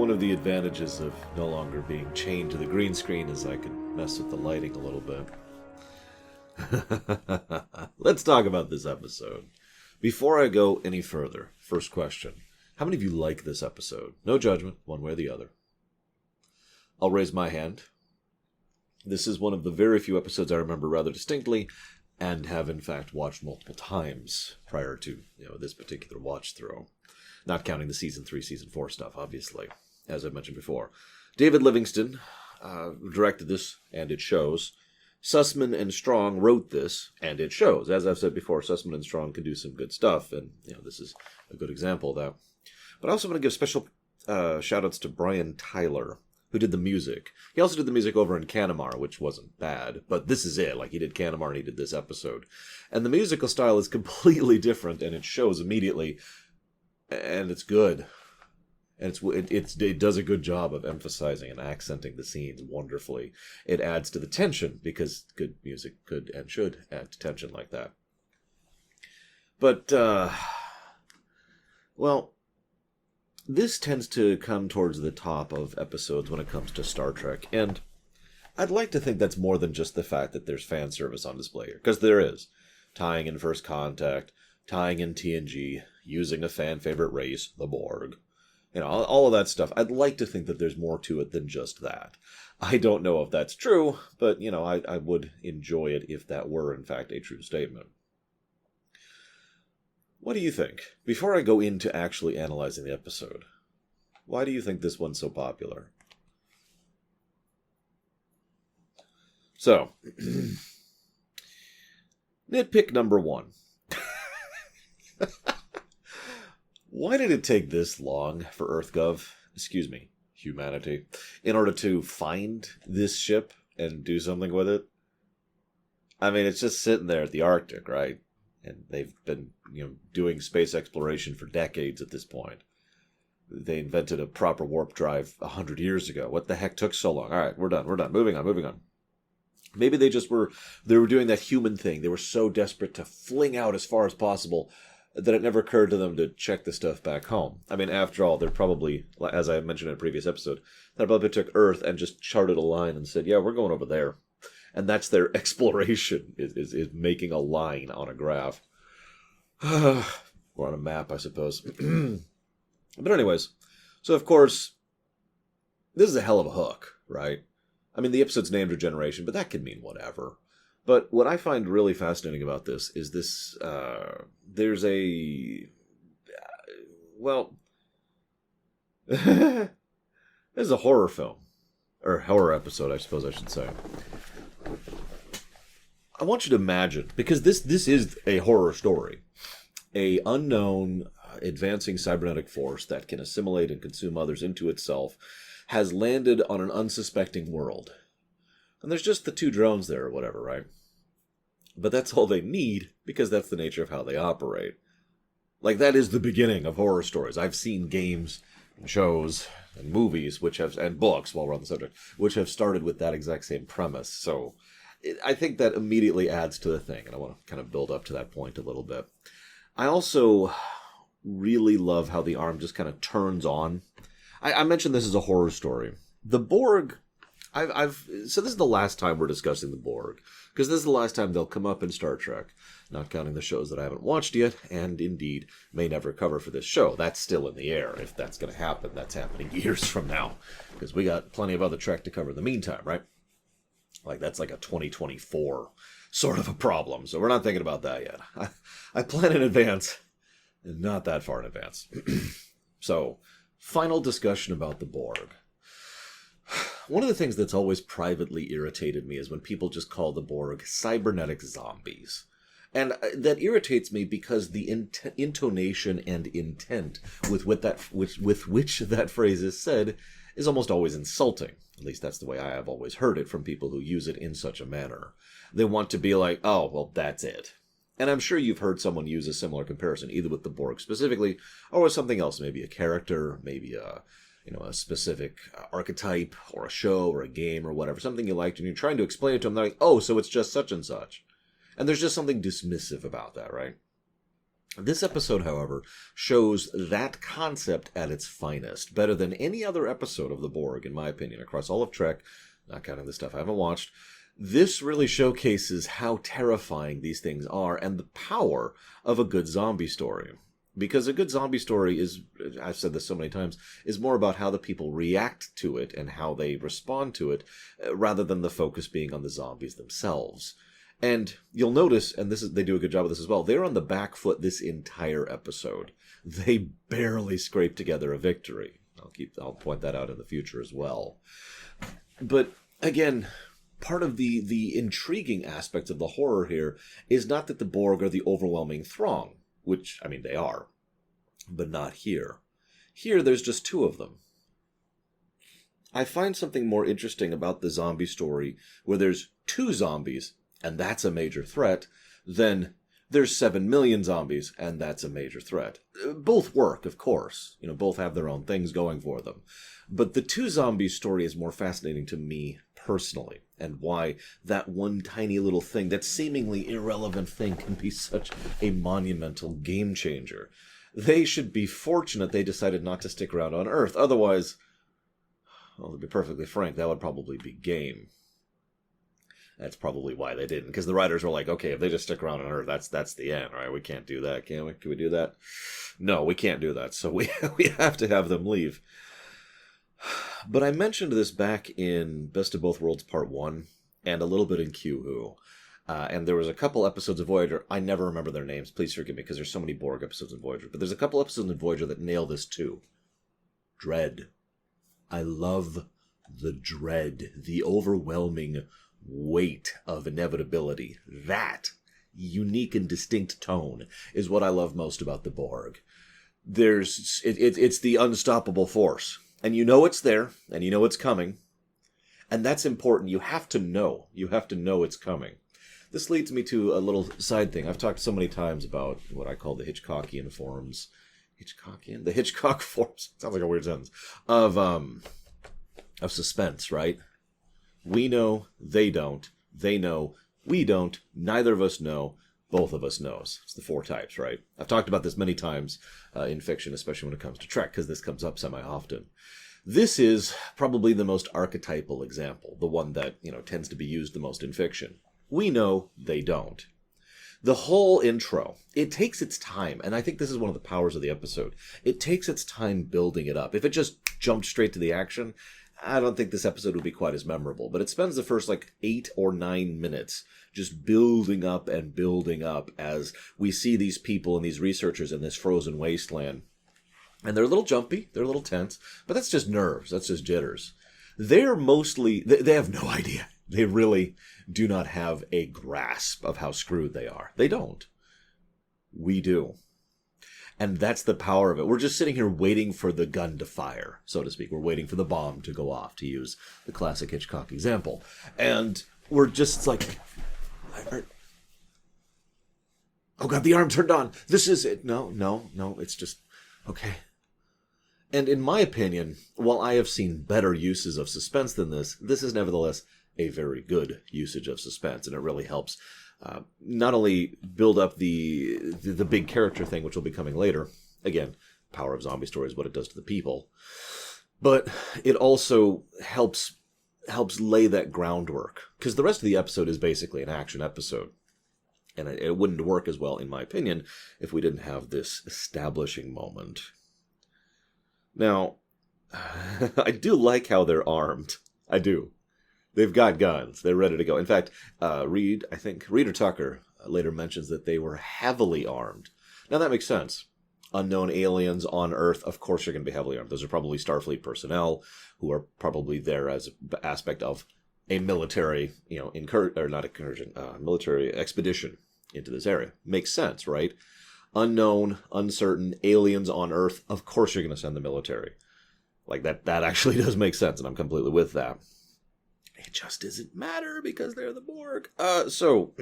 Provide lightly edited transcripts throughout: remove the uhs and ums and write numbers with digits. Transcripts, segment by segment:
one of the advantages of no longer being chained to the green screen is I can mess with the lighting a little bit. Let's talk about this episode. Before I go any further, first question. How many of you like this episode? No judgment, one way or the other. I'll raise my hand. This is one of the very few episodes I remember rather distinctly, and have in fact watched multiple times prior to this particular watch through. Not counting the Season 3, Season 4 stuff, obviously, as I mentioned before. David Livingston directed this, and it shows. Sussman and Strong wrote this, and it shows. As I've said before, Sussman and Strong can do some good stuff, and this is a good example of that. But I also want to give special shout-outs to Brian Tyler, who did the music. He also did the music over in Canamar, which wasn't bad, but this is it. Like, he did Canamar and he did this episode. And the musical style is completely different, and it shows immediately, and it's good. And it does a good job of emphasizing and accenting the scenes wonderfully. It adds to the tension, because good music could and should add to tension like that. But, well, this tends to come towards the top of episodes when it comes to Star Trek, and I'd like to think that's more than just the fact that there's fan service on display here, because there is. Tying in First Contact, tying in TNG, using a fan-favorite race, the Borg. All of that stuff. I'd like to think that there's more to it than just that. I don't know if that's true, but, I would enjoy it if that were, in fact, a true statement. What do you think? Before I go into actually analyzing the episode, why do you think this one's so popular? So, nitpick number 1. Why did it take this long for humanity, in order to find this ship and do something with it? I mean, it's just sitting there at the Arctic, right? And they've been, doing space exploration for decades at this point. They invented a proper warp drive 100 years ago. What the heck took so long? All right, we're done. Moving on. Maybe they were doing that human thing. They were so desperate to fling out as far as possible that it never occurred to them to check the stuff back home. I mean, after all, they're probably, as I mentioned in a previous episode, they probably took Earth and just charted a line and said, yeah, we're going over there. And that's their exploration, is making a line on a graph. Or on a map, I suppose. But anyways, so of course, this is a hell of a hook, right? I mean, the episode's named Regeneration, but that could mean whatever. But what I find really fascinating about this is this, there's a, this is a horror film. Or horror episode, I suppose I should say. I want you to imagine, because this is a horror story. A unknown, advancing cybernetic force that can assimilate and consume others into itself has landed on an unsuspecting world. And there's just the 2 drones there or whatever, right? But that's all they need, because that's the nature of how they operate. Like, that is the beginning of horror stories. I've seen games and shows and movies, and books, while we're on the subject, which have started with that exact same premise. So I think that immediately adds to the thing, and I want to kind of build up to that point a little bit. I also really love how the arm just kind of turns on. I mentioned this as a horror story. The Borg, so this is the last time we're discussing the Borg, because this is the last time they'll come up in Star Trek, not counting the shows that I haven't watched yet, and indeed may never cover for this show. That's still in the air. If that's going to happen, that's happening years from now, because we got plenty of other Trek to cover in the meantime, right? Like, that's like a 2024 sort of a problem, so we're not thinking about that yet. I plan in advance, and not that far in advance. So, final discussion about the Borg. One of the things that's always privately irritated me is when people just call the Borg cybernetic zombies. And that irritates me because the intonation and intent with which that phrase is said is almost always insulting. At least that's the way I have always heard it from people who use it in such a manner. They want to be like, oh, well, that's it. And I'm sure you've heard someone use a similar comparison, either with the Borg specifically, or with something else, maybe a character, maybe a specific archetype, or a show, or a game, or whatever, something you liked, and you're trying to explain it to them, they're like, oh, so it's just such and such. And there's just something dismissive about that, right? This episode, however, shows that concept at its finest, better than any other episode of the Borg, in my opinion, across all of Trek, not counting the stuff I haven't watched. This really showcases how terrifying these things are and the power of a good zombie story. Because a good zombie story is, I've said this so many times, is more about how the people react to it and how they respond to it, rather than the focus being on the zombies themselves. And you'll notice, and they do a good job of this as well, they're on the back foot this entire episode. They barely scrape together a victory. I'll point that out in the future as well. But again, part of the intriguing aspect of the horror here is not that the Borg are the overwhelming throng, which, I mean, they are, but not here. Here, there's just two of them. I find something more interesting about the zombie story where there's two zombies, and that's a major threat, than there's 7 million zombies, and that's a major threat. Both work, of course. Both have their own things going for them. But the two zombies story is more fascinating to me personally, and why that one tiny little thing, that seemingly irrelevant thing, can be such a monumental game changer. They should be fortunate they decided not to stick around on Earth. Otherwise, well, to be perfectly frank, that would probably be game. That's probably why they didn't, because the writers were like, okay, if they just stick around on Earth, that's the end, right? We can't do that, can we? Can we do that? No, we can't do that, so we have to have them leave. But I mentioned this back in Best of Both Worlds Part 1, and a little bit in Q-Who. And there was a couple episodes of Voyager, I never remember their names, please forgive me, because there's so many Borg episodes in Voyager, but there's a couple episodes in Voyager that nail this too. Dread. I love the dread, the overwhelming weight of inevitability. That unique and distinct tone is what I love most about the Borg. It's the unstoppable force. And you know it's there, and you know it's coming. And that's important. You have to know. You have to know it's coming. This leads me to a little side thing. I've talked so many times about what I call the Hitchcockian forms. Hitchcockian? The Hitchcock forms. Sounds like a weird sentence. Of suspense, right? We know, they don't. They know, we don't. Neither of us know. Both of us knows. It's the 4 types, right? I've talked about this many times in fiction, especially when it comes to Trek, because this comes up semi-often. This is probably the most archetypal example, the one that, tends to be used the most in fiction. We know, they don't. The whole intro, it takes its time, and I think this is one of the powers of the episode. It takes its time building it up. If it just jumped straight to the action, I don't think this episode would be quite as memorable, but it spends the first 8 or 9 minutes just building up and building up as we see these people and these researchers in this frozen wasteland. And they're a little jumpy, they're a little tense, but that's just nerves, that's just jitters. They're mostly, they have no idea. They really do not have a grasp of how screwed they are. They don't. We do. And that's the power of it. We're just sitting here waiting for the gun to fire, so to speak. We're waiting for the bomb to go off, to use the classic Hitchcock example. And we're just like, oh God, the alarm turned on. This is it. No, it's just, okay. And in my opinion, while I have seen better uses of suspense than this is nevertheless a very good usage of suspense. And it really helps not only build up the big character thing, which will be coming later. Again, power of zombie stories, what it does to the people. But it also helps lay that groundwork. Because the rest of the episode is basically an action episode. And it wouldn't work as well, in my opinion, if we didn't have this establishing moment. Now, I do like how they're armed. I do. They've got guns. They're ready to go. In fact, Reed or Tucker later mentions that they were heavily armed. Now, that makes sense. Unknown aliens on Earth, of course you're going to be heavily armed. Those are probably Starfleet personnel who are probably there as an aspect of a military, military expedition into this area. Makes sense, right? Unknown, uncertain, aliens on Earth, of course you're going to send the military. Like, that actually does make sense, and I'm completely with that. It just doesn't matter because they're the Borg. So,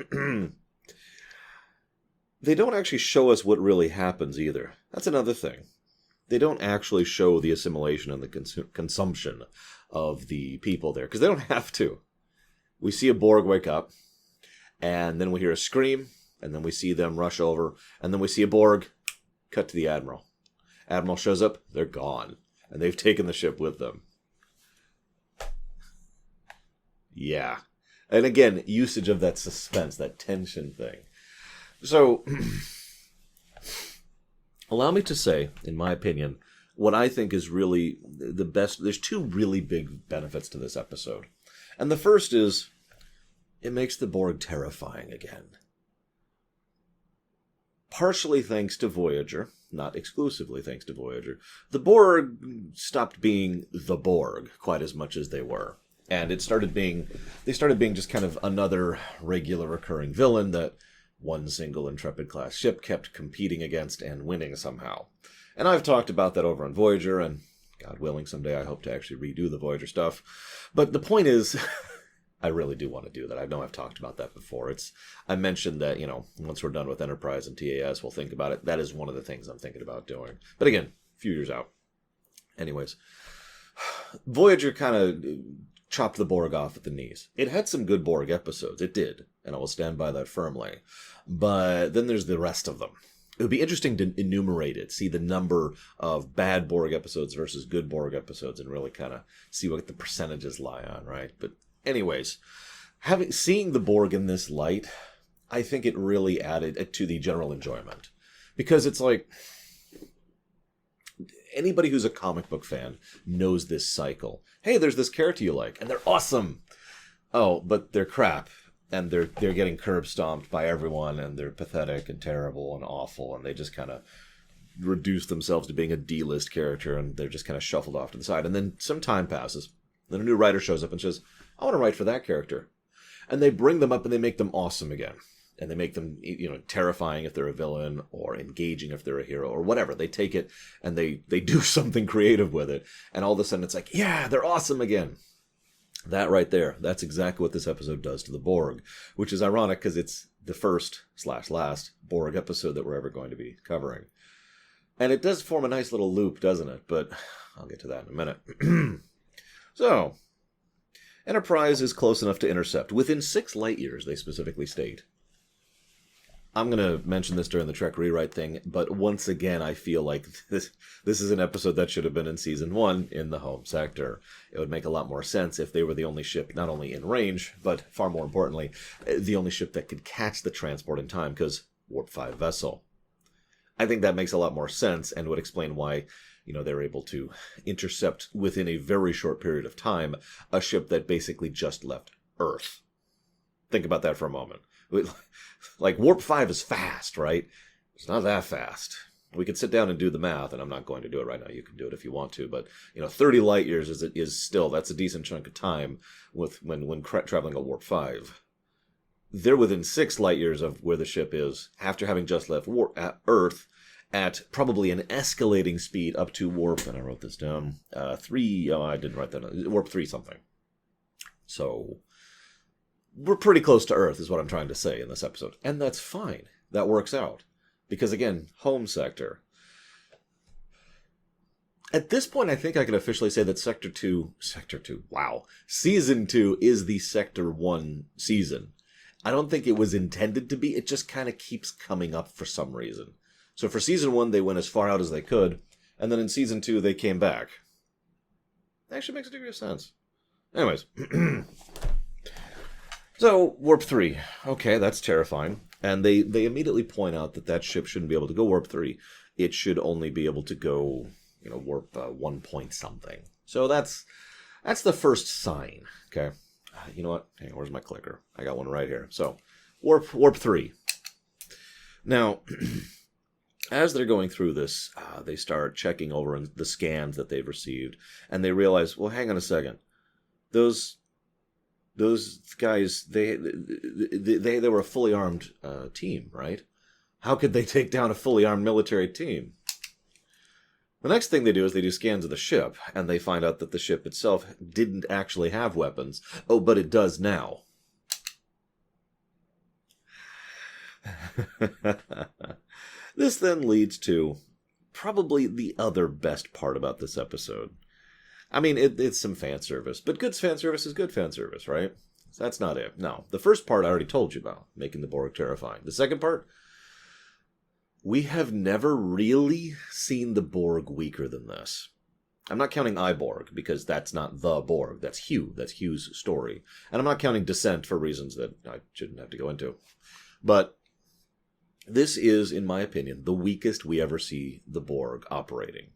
they don't actually show us what really happens either. That's another thing. They don't actually show the assimilation and the consumption of the people there, because they don't have to. We see a Borg wake up, and then we hear a scream, and then we see them rush over, and then we see a Borg. Cut to the Admiral. Admiral shows up, they're gone, and they've taken the ship with them. Yeah. And again, usage of that suspense, that tension thing. So, allow me to say, in my opinion, what I think is really the best. There's two really big benefits to this episode. And the first is, it makes the Borg terrifying again. Partially thanks to Voyager, not exclusively thanks to Voyager, the Borg stopped being the Borg quite as much as they were. And they started being just kind of another regular recurring villain that one single Intrepid class ship kept competing against and winning somehow. And I've talked about that over on Voyager, and God willing, someday I hope to actually redo the Voyager stuff. But the point is, I really do want to do that. I know I've talked about that before. I mentioned that, once we're done with Enterprise and TAS, we'll think about it. That is one of the things I'm thinking about doing. But again, a few years out. Anyways, Voyager kind of chopped the Borg off at the knees. It had some good Borg episodes. It did. And I will stand by that firmly. But then there's the rest of them. It would be interesting to enumerate it, see the number of bad Borg episodes versus good Borg episodes, and really kind of see what the percentages lie on, right? But anyways, seeing the Borg in this light, I think it really added to the general enjoyment. Because it's like, anybody who's a comic book fan knows this cycle. Hey, there's this character you like, and they're awesome. Oh, but they're crap. And they're getting curb stomped by everyone, and they're pathetic and terrible and awful, and they just kind of reduce themselves to being a D-list character, and they're just kind of shuffled off to the side. And then some time passes. Then a new writer shows up and says, I want to write for that character. And they bring them up and they make them awesome again. And they make them, terrifying if they're a villain, or engaging if they're a hero, or whatever. They take it and they do something creative with it. And all of a sudden it's like, yeah, they're awesome again. That right there, that's exactly what this episode does to the Borg, which is ironic because it's the first/last Borg episode that we're ever going to be covering. And it does form a nice little loop, doesn't it? But I'll get to that in a minute. So, Enterprise is close enough to intercept. Within 6 light years, they specifically state. I'm going to mention this during the Trek rewrite thing, but once again, I feel like this is an episode that should have been in Season 1 in the home sector. It would make a lot more sense if they were the only ship, not only in range, but far more importantly, the only ship that could catch the transport in time, because Warp 5 vessel. I think that makes a lot more sense and would explain why, they're able to intercept within a very short period of time a ship that basically just left Earth. Think about that for a moment. Like, Warp 5 is fast, right? It's not that fast. We could sit down and do the math, and I'm not going to do it right now. You can do it if you want to, but 30 light years is still, that's a decent chunk of time when traveling at Warp 5. They're within 6 light years of where the ship is after having just left Earth at probably an escalating speed up to warp, and I wrote this down, 3, I didn't write that down, warp 3 something. So we're pretty close to Earth is what I'm trying to say in this episode. And that's fine. That works out. Because again, home sector. At this point, I think I can officially say that Sector 2, Season 2 is the Sector 1 season. I don't think it was intended to be. It just kind of keeps coming up for some reason. So for Season 1, they went as far out as they could. And then in Season 2, they came back. Actually makes a degree of sense. Anyways. So, Warp 3. Okay, that's terrifying. And they immediately point out that ship shouldn't be able to go Warp 3. It should only be able to go, Warp 1 point something. So that's the first sign, okay? You know what? Hey, where's my clicker? I got one right here. So, Warp 3. Now, as they're going through this, they start checking over the scans that they've received. And they realize, well, hang on a second. Those guys, they were a fully armed team, right? How could they take down a fully armed military team? The next thing they do is they do scans of the ship, and they find out that the ship itself didn't actually have weapons. Oh, but it does now. This then leads to probably the other best part about this episode. I mean, it's some fan service, but good fan service is good fan service, right? That's not it. No. The first part I already told you about, making the Borg terrifying. The second part, we have never really seen the Borg weaker than this. I'm not counting Iborg, because that's not the Borg. That's Hugh. That's Hugh's story. And I'm not counting Descent for reasons that I shouldn't have to go into. But this is, in my opinion, the weakest we ever see the Borg operating.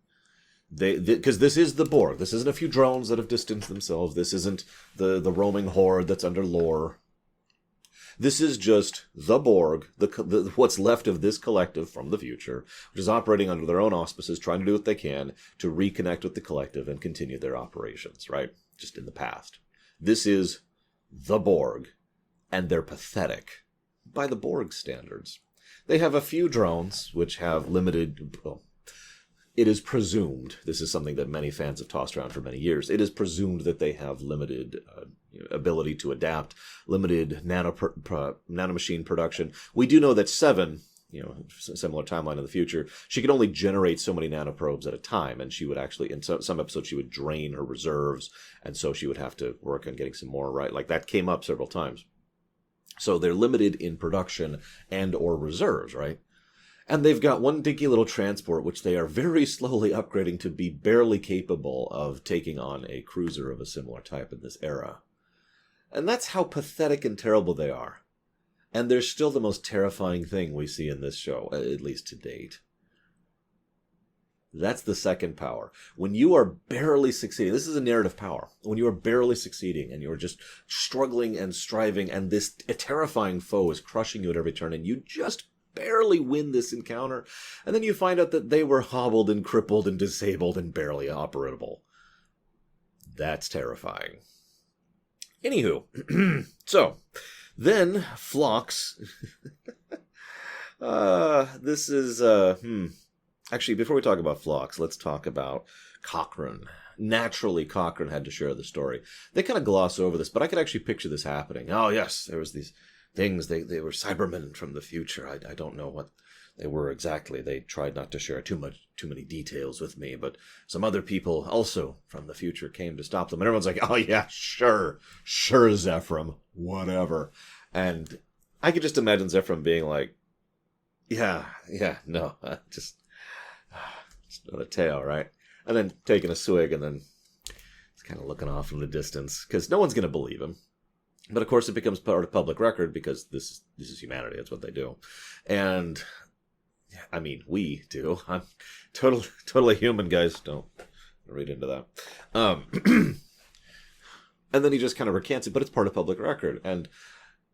Because this is the Borg. This isn't a few drones that have distanced themselves. This isn't the roaming horde that's under lore. This is just the Borg, what's left of this collective from the future, which is operating under their own auspices, trying to do what they can to reconnect with the collective and continue their operations, right? Just in the past. This is the Borg, and they're pathetic by the Borg standards. They have a few drones, which have limited... Well, it is presumed, this is something that many fans have tossed around for many years, it is presumed that they have limited ability to adapt, limited nanomachine production. We do know that Seven, similar timeline in the future, she could only generate so many nanoprobes at a time, and she would actually, in some episodes, she would drain her reserves, and so she would have to work on getting some more, right? Like, that came up several times. So they're limited in production and or reserves, right? And they've got one dinky little transport, which they are very slowly upgrading to be barely capable of taking on a cruiser of a similar type in this era. And that's how pathetic and terrible they are. And they're still the most terrifying thing we see in this show, at least to date. That's the second power. When you are barely succeeding, this is a narrative power. When you are barely succeeding and you're just struggling and striving and this terrifying foe is crushing you at every turn and you just barely win this encounter, and then you find out that they were hobbled and crippled and disabled and barely operable. That's terrifying. Anywho, so, then Phlox. This is, Actually, before we talk about Phlox, let's talk about Cochrane. Naturally, Cochrane had to share the story. They kind of gloss over this, but I could actually picture this happening. Oh, yes, there was these things. They were Cybermen from the future. I don't know what they were exactly. They tried not to share too many details with me, but some other people also from the future came to stop them. And everyone's like, oh yeah, sure, Zephram, whatever. And I could just imagine Zephram being like, yeah, no, just not a tale, right? And then taking a swig and then it's kind of looking off in the distance because no one's going to believe him. But of course, it becomes part of public record because this is humanity. That's what they do. And I mean, we do. I'm totally human, guys. Don't read into that. And then he just kind of recants it, but it's part of public record. And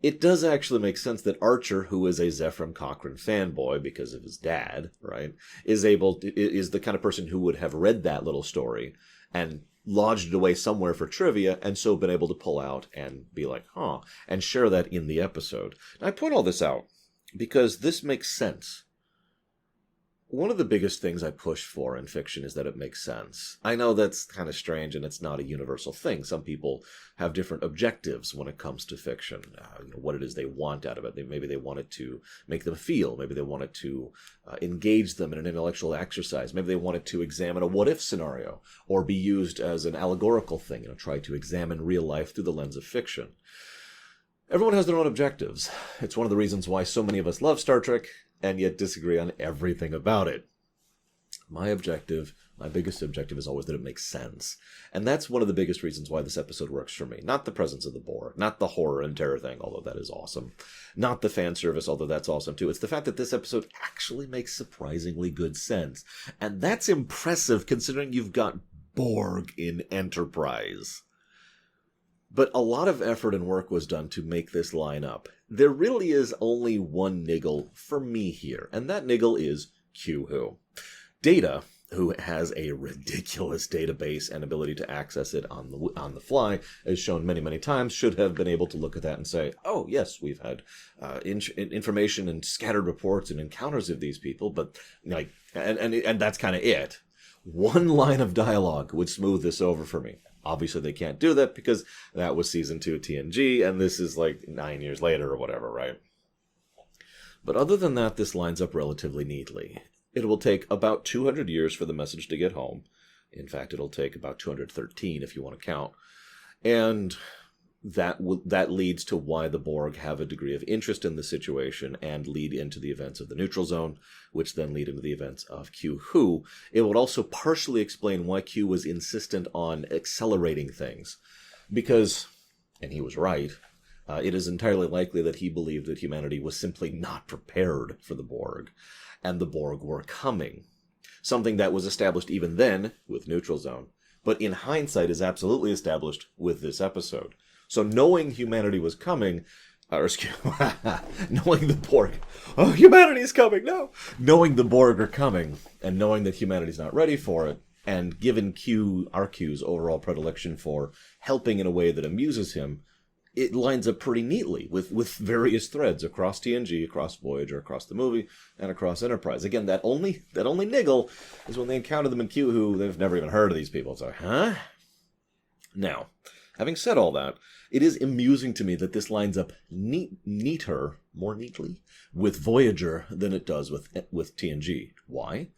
it does actually make sense that Archer, who is a Zephram Cochrane fanboy because of his dad, right, is the kind of person who would have read that little story and lodged it away somewhere for trivia, and so been able to pull out and be like, huh, and share that in the episode. Now, I point all this out because this makes sense. One of the biggest things I push for in fiction is that it makes sense. I know that's kind of strange and it's not a universal thing. Some people have different objectives when it comes to fiction. What it is they want out of it. Maybe they want it to make them feel. Maybe they want it to engage them in an intellectual exercise. Maybe they want it to examine a what-if scenario or be used as an allegorical thing, try to examine real life through the lens of fiction. Everyone has their own objectives. It's one of the reasons why so many of us love Star Trek and yet disagree on everything about it. My biggest objective is always that it makes sense. And that's one of the biggest reasons why this episode works for me. Not the presence of the Borg, not the horror and terror thing, although that is awesome. Not the fan service, although that's awesome too. It's the fact that this episode actually makes surprisingly good sense. And that's impressive considering you've got Borg in Enterprise. But a lot of effort and work was done to make this line up. There really is only one niggle for me here, and that niggle is Q-Who. Data, who has a ridiculous database and ability to access it on the fly, as shown many, many times, should have been able to look at that and say, oh, yes, we've had information and scattered reports and encounters of these people, but, and that's kind of it. One line of dialogue would smooth this over for me. Obviously, they can't do that because that was Season 2 TNG, and this is like 9 years later or whatever, right? But other than that, this lines up relatively neatly. It will take about 200 years for the message to get home. In fact, it'll take about 213 if you want to count. And that leads to why the Borg have a degree of interest in the situation and lead into the events of the neutral zone, which then lead into the events of Q Who. It would also partially explain why Q was insistent on accelerating things. Because, and he was right, it is entirely likely that he believed that humanity was simply not prepared for the Borg, and the Borg were coming. Something that was established even then with Neutral Zone, but in hindsight is absolutely established with this episode. So knowing humanity was coming, knowing the Borg, oh, humanity's coming, no! Knowing the Borg are coming, and knowing that humanity's not ready for it, and given RQ's overall predilection for helping in a way that amuses him, it lines up pretty neatly with various threads across TNG, across Voyager, across the movie, and across Enterprise. Again, that only niggle is when they encounter them in Q Who, they've never even heard of these people. It's like, huh? Now, having said all that, it is amusing to me that this lines up more neatly, with Voyager than it does with TNG. Why?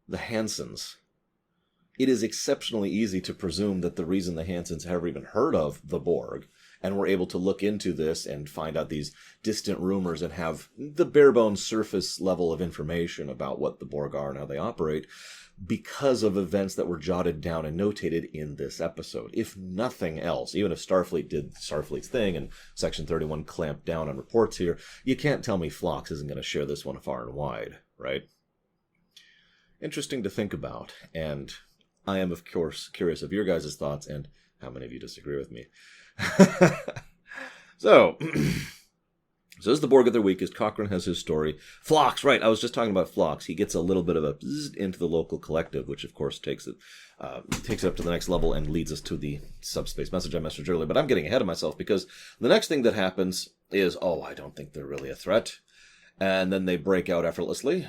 The Hansons. It is exceptionally easy to presume that the reason the Hansons have even heard of the Borg, and were able to look into this and find out these distant rumors and have the bare-bones surface level of information about what the Borg are and how they operate, because of events that were jotted down and notated in this episode. If nothing else, even if Starfleet did Starfleet's thing and Section 31 clamped down on reports here, you can't tell me Phlox isn't going to share this one far and wide, right? Interesting to think about, and I am, of course, curious of your guys' thoughts and how many of you disagree with me. So this is the Borg at their weakest. Cochrane has his story. Phlox, right, I was just talking about Phlox. He gets a little bit of a bzzz into the local collective, which of course takes it up to the next level and leads us to the subspace message I messaged earlier. But I'm getting ahead of myself because the next thing that happens is, I don't think they're really a threat. And then they break out effortlessly,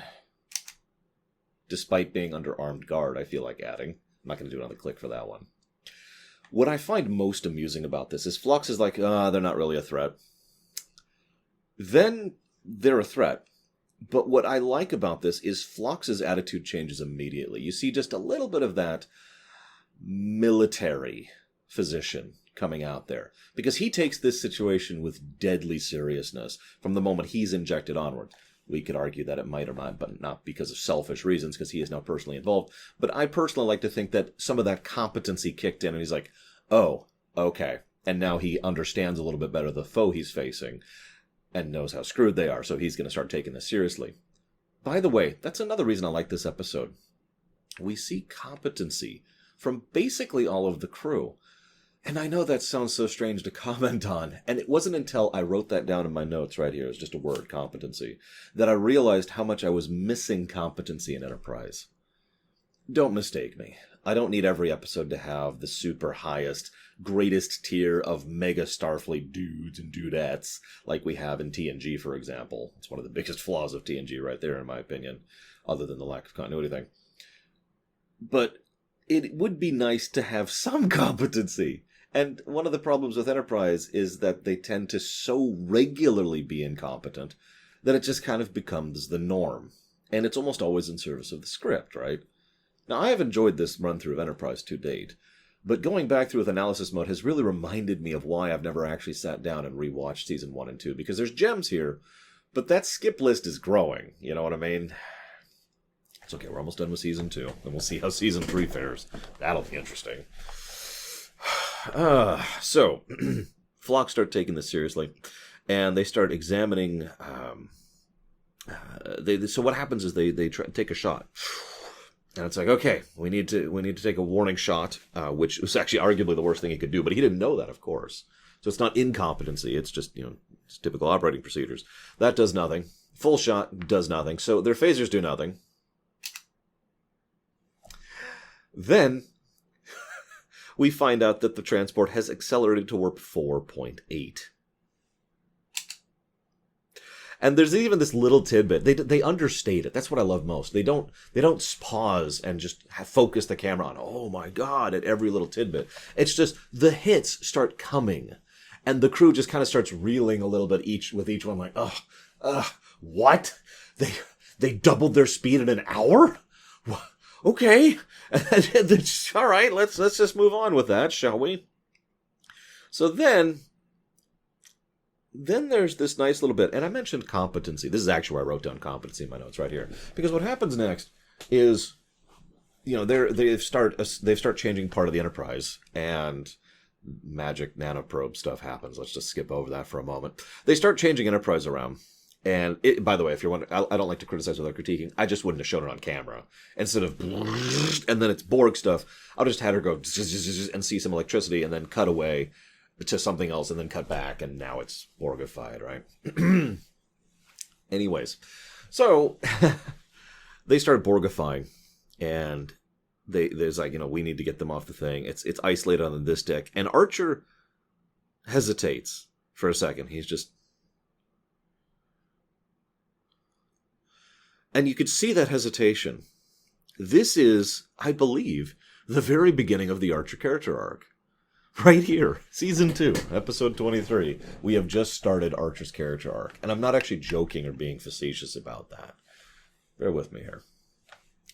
despite being under armed guard, I feel like adding. I'm not going to do another click for that one. What I find most amusing about this is Phlox is like, they're not really a threat. Then they're a threat. But what I like about this is Phlox's attitude changes immediately. You see just a little bit of that military physician coming out there. Because he takes this situation with deadly seriousness from the moment he's injected onward. We could argue that it might or not, but not because of selfish reasons, because he is now personally involved. But I personally like to think that some of that competency kicked in, and he's like, oh, okay. And now he understands a little bit better the foe he's facing, and knows how screwed they are, so he's going to start taking this seriously. By the way, that's another reason I like this episode. We see competency from basically all of the crew. And I know that sounds so strange to comment on, and it wasn't until I wrote that down in my notes right here, it's just a word, competency, that I realized how much I was missing competency in Enterprise. Don't mistake me. I don't need every episode to have the super highest, greatest tier of mega Starfleet dudes and dudettes like we have in TNG, for example. It's one of the biggest flaws of TNG right there, in my opinion, other than the lack of continuity thing. But it would be nice to have some competency. And one of the problems with Enterprise is that they tend to so regularly be incompetent that it just kind of becomes the norm. And it's almost always in service of the script, right? Now, I have enjoyed this run-through of Enterprise to date, but going back through with analysis mode has really reminded me of why I've never actually sat down and rewatched Season 1 and 2, because there's gems here, but that skip list is growing, you know what I mean? It's okay, we're almost done with Season 2, and we'll see how Season 3 fares. That'll be interesting. So, Phlox start taking this seriously, and they start examining. So what happens is they take a shot, and it's like, okay, we need to take a warning shot, which was actually arguably the worst thing he could do, but he didn't know that, of course. So it's not incompetency; it's just it's typical operating procedures. That does nothing. Full shot does nothing. So their phasers do nothing. Then we find out that the transport has accelerated to warp 4.8. And there's even this little tidbit. They understate it. That's what I love most. They don't pause and just focus the camera on, oh my God, at every little tidbit. It's just the hits start coming. And the crew just kind of starts reeling a little bit with each one, like, what? They doubled their speed in an hour? Okay. All right, let's just move on with that, shall we? So then there's this nice little bit, and I mentioned competency. This is actually where I wrote down competency in my notes right here. Because what happens next is, they start changing part of the Enterprise, and magic nanoprobe stuff happens. Let's just skip over that for a moment. They start changing Enterprise around. And by the way, if you're wondering, I don't like to criticize without critiquing. I just wouldn't have shown it on camera. Instead of, and then it's Borg stuff, I'll just have her go and see some electricity and then cut away to something else and then cut back, and now it's Borgified, right? Anyways, so they start Borgifying, and there's like, we need to get them off the thing. It's isolated on this deck, and Archer hesitates for a second. He's just, and you could see that hesitation. This is, I believe, the very beginning of the Archer character arc. Right here, Season 2, Episode 23. We have just started Archer's character arc. And I'm not actually joking or being facetious about that. Bear with me here.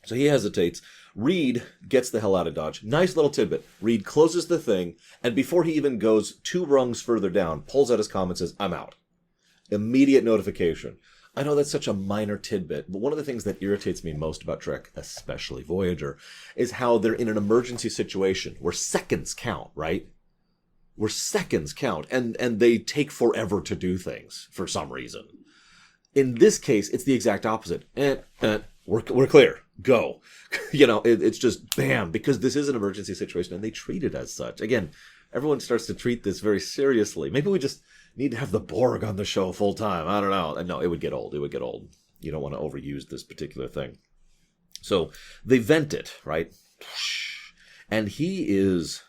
So he hesitates. Reed gets the hell out of Dodge. Nice little tidbit. Reed closes the thing, and before he even goes 2 rungs further down, pulls out his comm and says, "I'm out." Immediate notification. I know that's such a minor tidbit, but one of the things that irritates me most about Trek, especially Voyager, is how they're in an emergency situation where seconds count, right? Where seconds count, and they take forever to do things for some reason. In this case, it's the exact opposite. We're clear. Go. It's just bam, because this is an emergency situation, and they treat it as such. Again, everyone starts to treat this very seriously. Maybe we just need to have the Borg on the show full time. I don't know. No, it would get old. You don't want to overuse this particular thing. So they vent it, right? And he is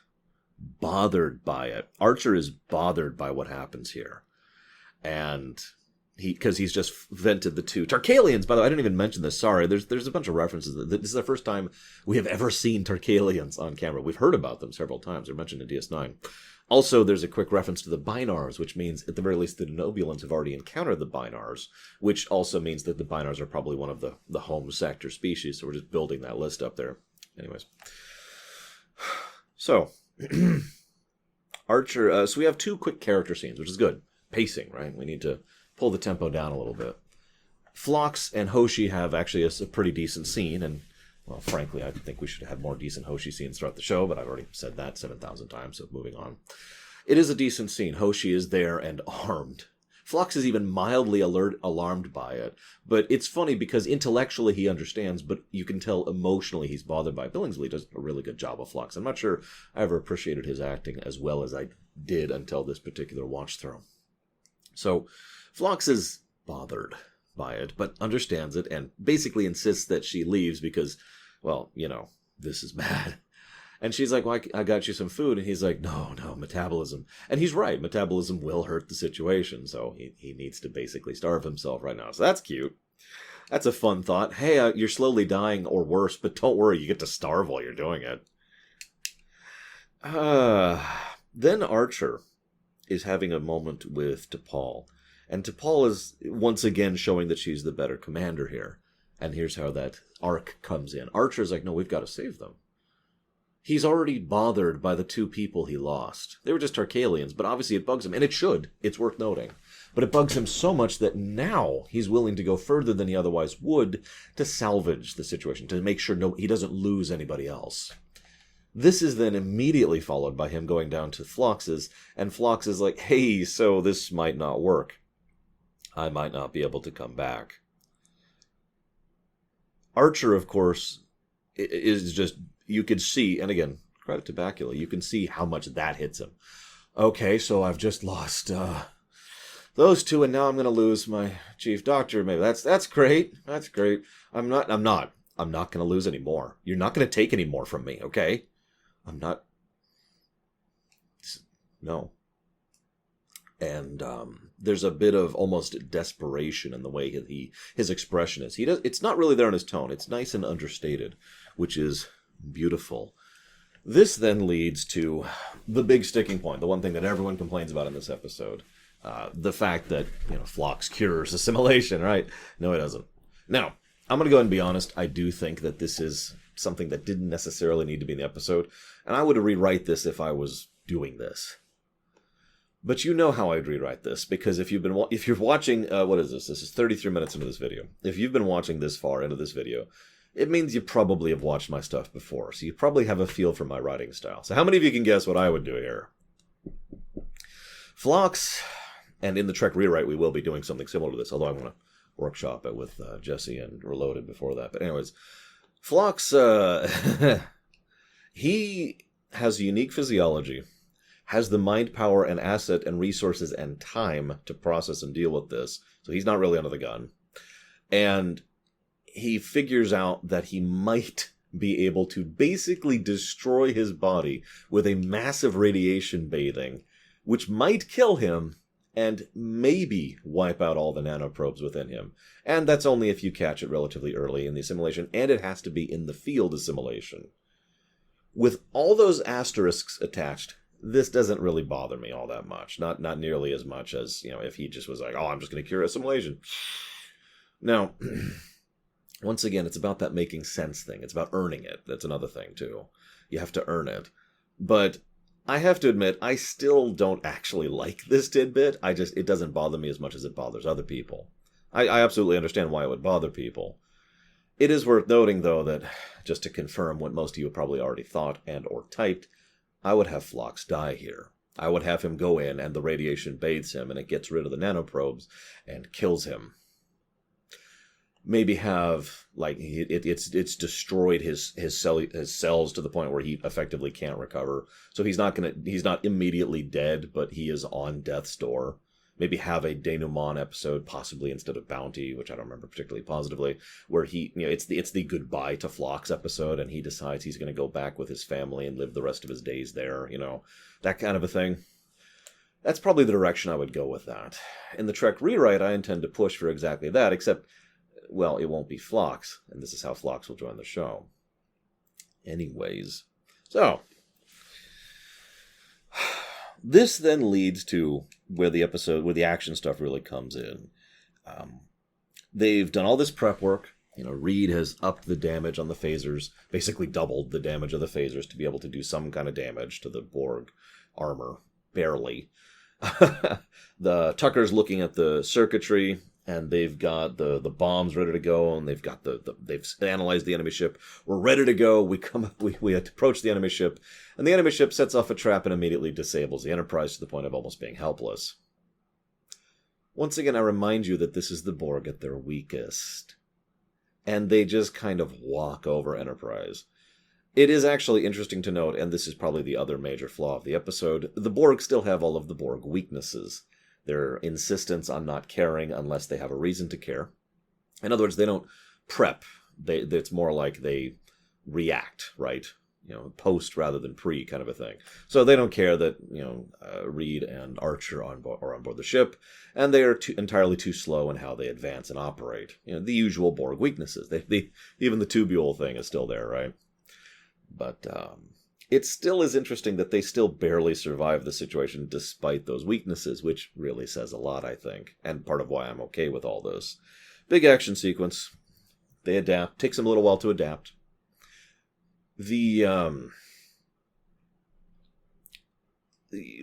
bothered by it. Archer is bothered by what happens here. And because he's just vented the 2 Tarkalians. By the way, I didn't even mention this. Sorry. There's a bunch of references. This is the first time we have ever seen Tarkalians on camera. We've heard about them several times. They're mentioned in DS9. Also, there's a quick reference to the Binars, which means, at the very least, the Denobulans have already encountered the Binars, which also means that the Binars are probably one of the home sector species, so we're just building that list up there. Anyways. So, Archer, so we have 2 quick character scenes, which is good. Pacing, right? We need to pull the tempo down a little bit. Phlox and Hoshi have actually a pretty decent scene, and well, frankly, I think we should have more decent Hoshi scenes throughout the show, but I've already said that 7,000 times, so moving on. It is a decent scene. Hoshi is there and armed. Phlox is even mildly alarmed by it, but it's funny because intellectually he understands, but you can tell emotionally he's bothered by it. Billingsley does a really good job of Phlox. I'm not sure I ever appreciated his acting as well as I did until this particular watch through. So, Phlox is bothered by it, but understands it and basically insists that she leaves because, well, this is bad. And she's like, well, I got you some food. And he's like, no, metabolism. And he's right. Metabolism will hurt the situation. So he needs to basically starve himself right now. So that's cute. That's a fun thought. Hey, you're slowly dying or worse, but don't worry. You get to starve while you're doing it. Then Archer is having a moment with T'Pol. And T'Pol is once again showing that she's the better commander here. And here's how that arc comes in. Archer's like, no, we've got to save them. He's already bothered by the 2 people he lost. They were just Tarkalians, but obviously it bugs him. And it should. It's worth noting. But it bugs him so much that now he's willing to go further than he otherwise would to salvage the situation, to make sure he doesn't lose anybody else. This is then immediately followed by him going down to Phlox's, and Phlox is like, hey, so this might not work. I might not be able to come back. Archer, of course, is just, you could see, and again, credit to Bakula, you can see how much that hits him. Okay, so I've just lost those 2, and now I'm going to lose my chief doctor. Maybe that's great. That's great. I'm not going to lose any more. You're not going to take any more from me, okay? I'm not. No. And there's a bit of almost desperation in the way his expression is. It's not really there in his tone. It's nice and understated, which is beautiful. This then leads to the big sticking point, the one thing that everyone complains about in this episode. The fact that, Phlox cures assimilation, right? No, it doesn't. Now, I'm going to go ahead and be honest. I do think that this is something that didn't necessarily need to be in the episode. And I would rewrite this if I was doing this. But you know how I'd rewrite this, because if you're watching, what is this? This is 33 minutes into this video. If you've been watching this far into this video, it means you probably have watched my stuff before, so you probably have a feel for my writing style. So how many of you can guess what I would do here? Phlox, and in the Trek rewrite, we will be doing something similar to this, although I want to workshop it with Jesse and Reloaded before that. But anyways, Phlox, he has a unique physiology, has the mind power and asset and resources and time to process and deal with this, so he's not really under the gun. And he figures out that he might be able to basically destroy his body with a massive radiation bathing, which might kill him and maybe wipe out all the nanoprobes within him. And that's only if you catch it relatively early in the assimilation, and it has to be in the field assimilation. With all those asterisks attached, this doesn't really bother me all that much. Not nearly as much as, if he just was like, oh, I'm just going to cure assimilation. Now, once again, it's about that making sense thing. It's about earning it. That's another thing, too. You have to earn it. But I have to admit, I still don't actually like this tidbit. It doesn't bother me as much as it bothers other people. I absolutely understand why it would bother people. It is worth noting, though, that just to confirm what most of you have probably already thought and or typed, I would have Phlox die here. I would have him go in and the radiation bathes him and it gets rid of the nanoprobes and kills him. Maybe have, it's destroyed his cells to the point where he effectively can't recover. So he's not immediately dead, but he is on death's door. Maybe have a denouement episode, possibly instead of Bounty, which I don't remember particularly positively, where he, it's the goodbye to Phlox episode, and he decides he's going to go back with his family and live the rest of his days there, that kind of a thing. That's probably the direction I would go with that. In the Trek rewrite, I intend to push for exactly that, except, well, it won't be Phlox, and this is how Phlox will join the show. Anyways, so this then leads to where the action stuff really comes in. They've done all this prep work. Reed has upped the damage on the phasers, basically doubled the damage of the phasers to be able to do some kind of damage to the Borg armor, barely. The Tucker's looking at the circuitry, and they've got the bombs ready to go, and they've got they've analyzed the enemy ship. We're ready to go. We approach the enemy ship, and the enemy ship sets off a trap and immediately disables the Enterprise to the point of almost being helpless. Once again, I remind you that this is the Borg at their weakest, and they just kind of walk over Enterprise. It is actually interesting to note, and this is probably the other major flaw of the episode, the Borg still have all of the Borg weaknesses. Their insistence on not caring unless they have a reason to care. In other words, they don't prep. It's more like they react, right? Post rather than pre kind of a thing. So they don't care that, Reed and Archer are on board the ship, and they are entirely too slow in how they advance and operate. The usual Borg weaknesses. Even the tubule thing is still there, right? But it still is interesting that they still barely survive the situation despite those weaknesses, which really says a lot, I think, and part of why I'm okay with all this. Big action sequence. They adapt. Takes them a little while to adapt.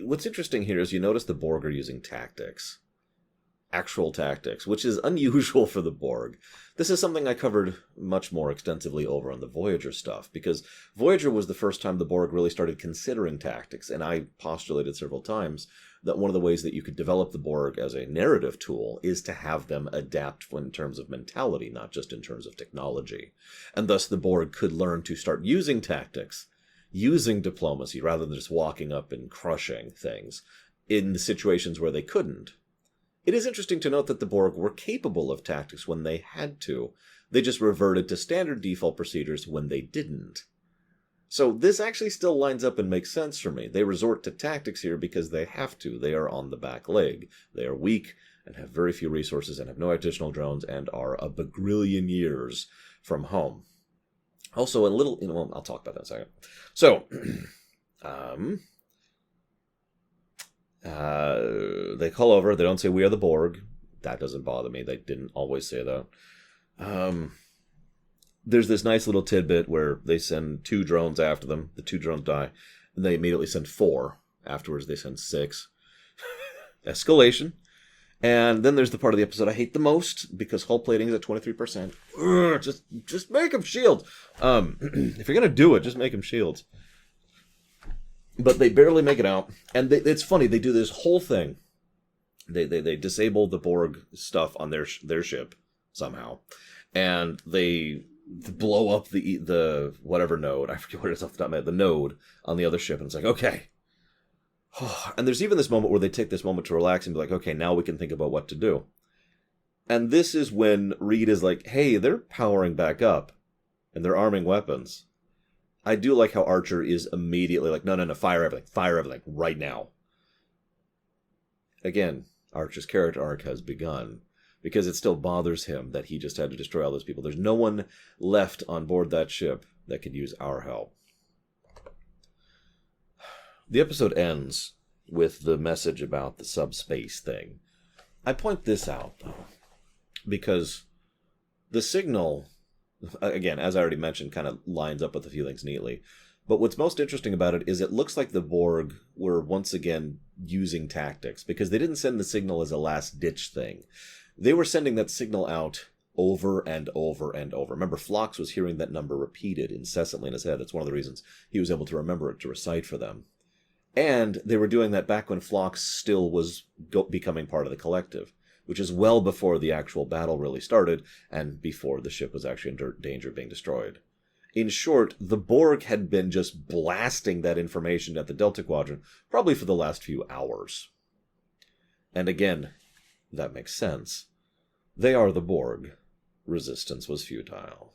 What's interesting here is you notice the Borg are using tactics. Actual tactics, which is unusual for the Borg. This is something I covered much more extensively over on the Voyager stuff, because Voyager was the first time the Borg really started considering tactics, and I postulated several times that one of the ways that you could develop the Borg as a narrative tool is to have them adapt in terms of mentality, not just in terms of technology. And thus the Borg could learn to start using tactics, using diplomacy, rather than just walking up and crushing things in the situations where they couldn't. It is interesting to note that the Borg were capable of tactics when they had to. They just reverted to standard default procedures when they didn't. So this actually still lines up and makes sense for me. They resort to tactics here because they have to. They are on the back leg. They are weak and have very few resources and have no additional drones and are a bagrillion years from home. Also, a little... I'll talk about that in a second. So... they call over. They don't say, "We are the Borg." That doesn't bother me. They didn't always say that. There's this nice little tidbit where they send 2 drones after them. The 2 drones die. And they immediately send 4. Afterwards, they send 6. escalation. And then there's the part of the episode I hate the most, because hull plating is at 23%. Ugh, just make them shields. If you're going to do it, just make them shields. But they barely make it out. And it's funny, they do this whole thing. They disable the Borg stuff on their ship somehow. And they blow up the whatever node. I forget what it is off the top of my head. The node on the other ship. And it's like, okay. And there's even this moment where they take this moment to relax and be like, okay, now we can think about what to do. And this is when Reed is like, hey, they're powering back up. And they're arming weapons. I do like how Archer is immediately like, no, fire everything, right now. Again, Archer's character arc has begun, because it still bothers him that he just had to destroy all those people. There's no one left on board that ship that could use our help. The episode ends with the message about the subspace thing. I point this out, though, because the signal, again, as I already mentioned, kind of lines up with a few things neatly. But what's most interesting about it is it looks like the Borg were once again using tactics, because they didn't send the signal as a last-ditch thing. They were sending that signal out over and over and over. Remember, Phlox was hearing that number repeated incessantly in his head. That's one of the reasons he was able to remember it to recite for them. And they were doing that back when Phlox still was becoming part of the collective, which is well before the actual battle really started and before the ship was actually in danger of being destroyed. In short, the Borg had been just blasting that information at the Delta Quadrant probably for the last few hours. And again, that makes sense. They are the Borg. Resistance was futile.